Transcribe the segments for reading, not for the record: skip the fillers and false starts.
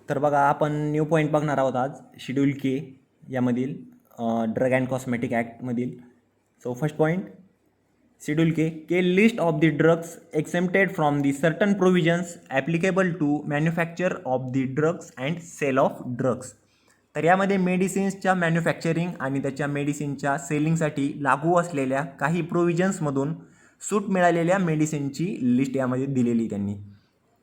तर बघा आपण न्यू पॉईंट बघणार आहोत आज शेड्यूल के यामधील ड्रग अँड कॉस्मेटिक ॲक्टमधील. So first point schedule K list of the drugs exempted from the certain provisions applicable to manufacture of the drugs and sale of drugs. तर यामध्ये मेडिसिन्सच्या manufacturing आणि त्याच्या मेडिसिनच्या सेलिंगसाठी लागू असलेल्या काही प्रोव्हिजन्समधून सूट मिळालेल्या मेडिसिनची लिस्ट यामध्ये दिलेली त्यांनी.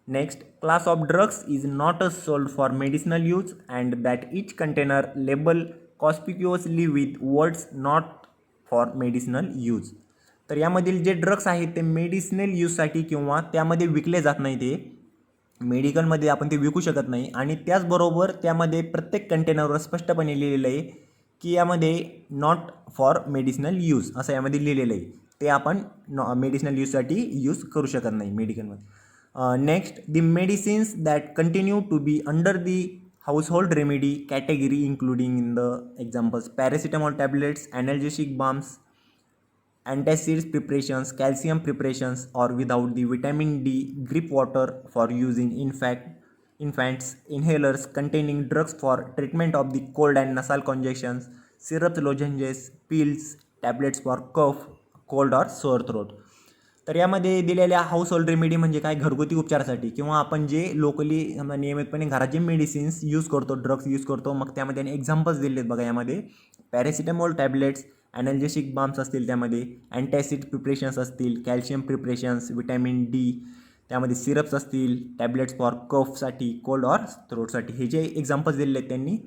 Next, class of drugs is not sold for medicinal use and that each container label conspicuously with words not for medicinal use. तर यामधील जे ड्रग्स आहेत ते मेडिसिनल यूजसाठी किंवा त्यामध्ये विकले जात नाही, ते मेडिकलमध्ये आपण ते विकू शकत नाही. आणि त्याचबरोबर त्यामध्ये प्रत्येक कंटेनरवर स्पष्टपणे लिहिलेलं आहे की यामध्ये नॉट फॉर मेडिसिनल यूज असं यामध्ये लिहिलेलं आहे. ते आपण मेडिसिनल यूजसाठी यूज करू शकत नाही मेडिकलमध्ये. Next, the medicines that continue to be under the household remedy category including in the examples paracetamol tablets, analgesic balms, antacids preparations, calcium preparations or without the vitamin D grip water for use in infants, inhalers containing drugs for treatment of the cold and nasal congestions, syrups, lozenges, pills, tablets for cough, cold or sore throat. तर यामध्ये दिलेल्या house hold remedy म्हणजे काय, घरगुती उपचारासाठी किंवा आपण जे लोकली नियमितपणे घरात जे मेडिसिन्स यूज करतो, ड्रग्स यूज करतो, मग त्यामध्ये एक्झाम्पल्स दिले आहेत बघा. यामध्ये पॅरासिटामॉल टॅबलेट्स, ॲनाल्जेसिक बाम्स असतील, त्यामध्ये अँटॅसिड प्रिपरेशन्स असतील, कॅल्शियम प्रिपरेशन्स, विटॅमिन डी, त्यामध्ये सिरप्स असतील, टॅबलेट्स फॉर कफसाठी, कोल्ड ऑर थ्रोटसाठी. हे जे एक्झाम्पल्स दिलेले आहेत त्यांनी,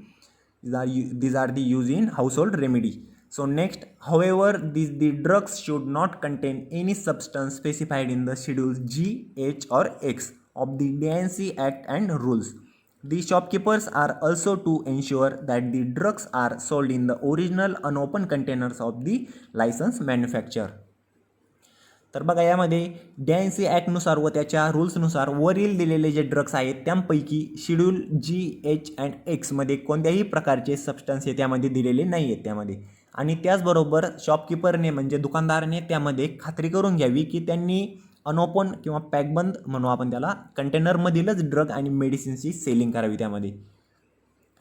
these are the use in household remedy. So next, however, the drugs should not contain any substance specified in the schedules G, H or X of the DNC Act and rules. The shopkeepers are also to ensure that the drugs are sold in the original unopened containers of the licensed manufacturer. तर बघा यामध्ये DNC ॲक्टनुसार व त्याच्या रूल्सनुसार वरील दिलेले जे drugs आहेत त्यापैकी शेड्यूल G, H अँड Xमध्ये कोणत्याही प्रकारचे सबस्टन्स हे त्यामध्ये दिलेले नाही आहेत त्यामध्ये. आणि त्याचबरोबर शॉपकीपरने म्हणजे दुकानदाराने त्यामध्ये खात्री करून घ्यावी की त्यांनी अनओपन किंवा पॅकबंद म्हणू आपण त्याला कंटेनरमधीलच ड्रग आणि मेडिसिन्सची सेलिंग करावी त्यामध्ये.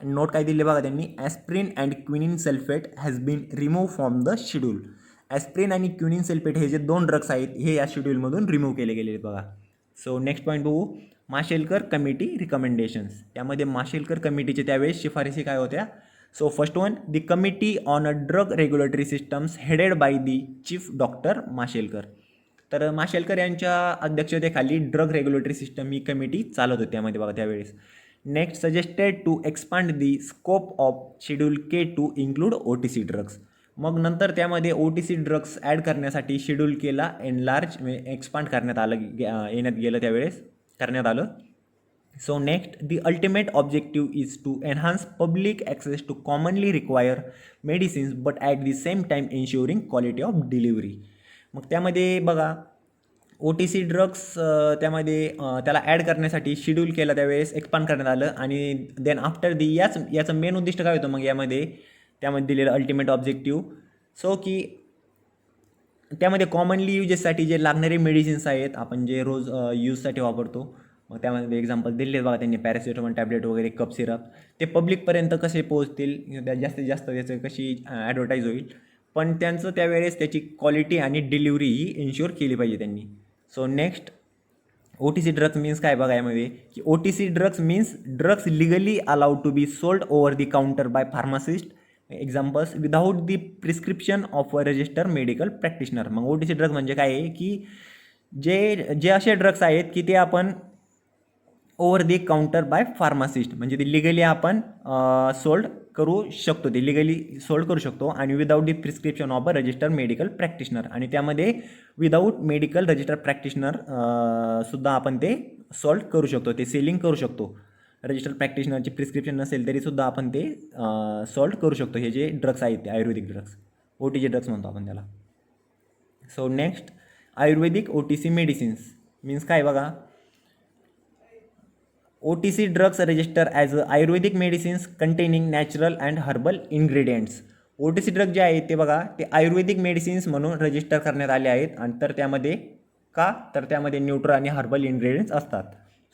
नोट काय दिले बघा त्यांनी, aspirin and quinine sulphate has been remove from the schedule. Aspirin आणि क्विनिन सल्फेट हे जे दोन ड्रग्स आहेत हे या शेड्यूलमधून रिमूव्ह केले गेले आहेत बघा. सो नेक्स्ट पॉईंट बघू, माशेलकर कमिटी रिकमेंडेशन्स. त्यामध्ये माशेलकर कमिटीचे त्यावेळेस शिफारसी काय होत्या. So first one, the committee on a drug regulatory systems headed by the chief doctor Mashelkar. तर माशेलकर यांच्या अध्यक्षतेखाली ड्रग रेग्युलेटरी सिस्टम ही कमिटी चालत होती त्यामध्ये बघा त्यावेळेस. Next, suggested to expand the scope of schedule K to include OTC drugs. मग नंतर त्यामध्ये OTC ड्रग्स ॲड करण्यासाठी शेड्यूल केला एनलार्ज एक्सपांड करण्यात आलं. So next, the ultimate objective is to enhance public access to commonly require medicines but at the same time ensuring quality of delivery. मग त्यामध्ये बघा OTC ड्रग्स त्यामध्ये त्याला add करण्यासाठी शेड्यूल केला त्यावेळेस एक्सपांड करण्यात आलं. आणि देन आफ्टर दी याचं मेन उद्दिष्ट काय होतं मग त्यामध्ये दिलेलं अल्टिमेट ऑब्जेक्टिव्ह. सो की त्यामध्ये कॉमनली युजेससाठी जे लागणारे मेडिसिन्स आहेत आपण जे रोज यूजसाठी वापरतो, मग त्यामध्ये एक्झाम्पल दिले बघा त्यांनी, पॅरासिटामॉल टॅबलेट वगैरे, कप सिरप, ते पब्लिकपर्यंत कसे पोहोचतील, जास्तीत जास्त त्याचं कशी ॲडव्हर्टाईज होईल, पण त्यांचं त्यावेळेस त्याची क्वालिटी आणि डिलिव्हरी ही इन्श्युअर केली पाहिजे त्यांनी. So next, OTC drugs means काय बघा यामध्ये की OTC drugs means drugs legally allowed to be sold over the counter by pharmacist, examples without the prescription of a register medical practitioner. मग OTC ड्रग्स म्हणजे काय आहे की जे असे ड्रग्स आहेत की ते आपण over the counter by pharmacist म्हणजे ते लिगली आपण सोल्ड करू शकतो आणि without the prescription of a register medical practitioner. आणि त्यामध्ये विदाऊट मेडिकल रजिस्टर प्रॅक्टिशनर सुद्धा आपण ते सोल्ड करू शकतो, ते सेलिंग करू शकतो. रजिस्टर प्रॅक्टिशनरची प्रिस्क्रिप्शन नसेल तरीसुद्धा आपण ते सोल्ड करू शकतो. हे जे ड्रग्स आहेत ते आयुर्वेदिक ड्रग्स, OTC ड्रग्स म्हणतो आपण त्याला. सो नेक्स्ट, आयुर्वेदिक OTC मेडिसिन्स मीन्स काय बघा, OTC drugs register as a Ayurvedic medicines containing natural and herbal ingredients. OTC drug जे आहेत ते बघा ते आयुर्वेदिक मेडिसिन्स म्हणून रजिस्टर करण्यात आले आहेत. आणि तर त्यामध्ये त्यामध्ये न्यूट्रल आणि हर्बल इन्ग्रेडियंट्स असतात.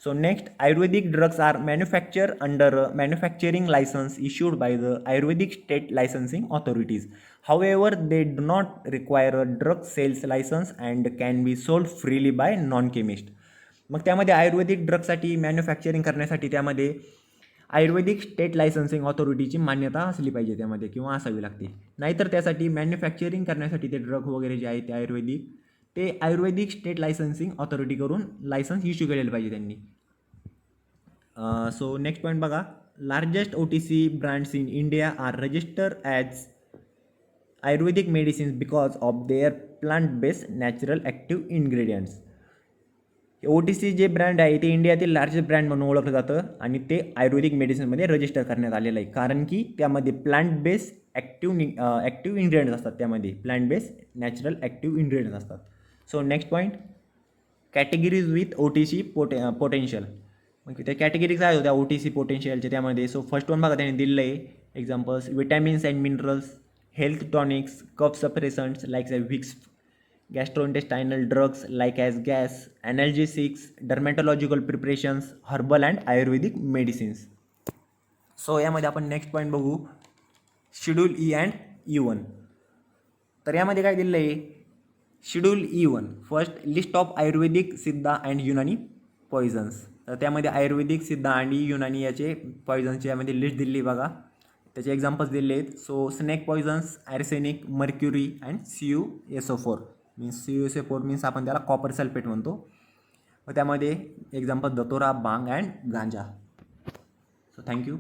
So next, Ayurvedic drugs are manufactured under a manufacturing license issued by the Ayurvedic state licensing authorities. However, they do not require a drug sales license and can be sold freely by non-chemist. मग त्यामध्ये आयुर्वेदिक ड्रगसाठी manufacturing करण्यासाठी त्यामध्ये आयुर्वेदिक state licensing ऑथॉरिटीची मान्यता असली पाहिजे त्यामध्ये किंवा असावी लागते. नाहीतर त्यासाठी मॅन्युफॅक्चरिंग करण्यासाठी ते ड्रग वगैरे जे आहे ते आयुर्वेदिक स्टेट लायसन्सिंग ऑथॉरिटीकडून लायसन्स इश्यू केलेलं पाहिजे त्यांनी. सो नेक्स्ट पॉईंट बघा, largest OTC brands in India are register as Ayurvedic medicines because of their plant based natural active ingredients. OTC जे ब्रँड आहे ते इंडियातील लार्जेस्ट ब्रँड म्हणून ओळखलं जातं आणि ते आयुर्वेदिक मेडिसिनमध्ये रजिस्टर करण्यात आलेलं आहे, कारण की त्यामध्ये प्लांट बेस्ड ॲक्टिव्ह इन्ग्रेडियंट्स असतात, त्यामध्ये plant based natural active ingredients असतात. So next point, categories with OTC potential. मग त्या कॅटेगरीज काय होत्या OTC पोटेन्शियलच्या त्यामध्ये. सो फर्स्ट वन बघा त्यांनी दिलेलं आहे examples, vitamins and minerals, health tonics, cough suppressants like Vicks, gastrointestinal drugs like as gas, analgesics, dermatological preparations, herbal and ayurvedic medicines. So यामध्ये आपण नेक्स्ट पॉईंट बघू, शेड्यूल E अँड E1. तर यामध्ये काय दिलेलं आहे, schedule E1 first, list of Ayurvedic, Siddha and Unani पॉइझन्स. तर त्यामध्ये आयुर्वेदिक, सिद्धा आणि युनानी याचे पॉइझन्सची यामध्ये लिस्ट दिली बघा, त्याचे एक्झाम्पल्स दिले आहेत. So snake पॉइझन्स, arsenic, mercury and CuSO4 means CuSO4 means आपण त्याला कॉपर सल्फेट म्हणतो. व त्यामध्ये एक्झाम्पल दतोरा, भांग अँड गांजा. So thank you.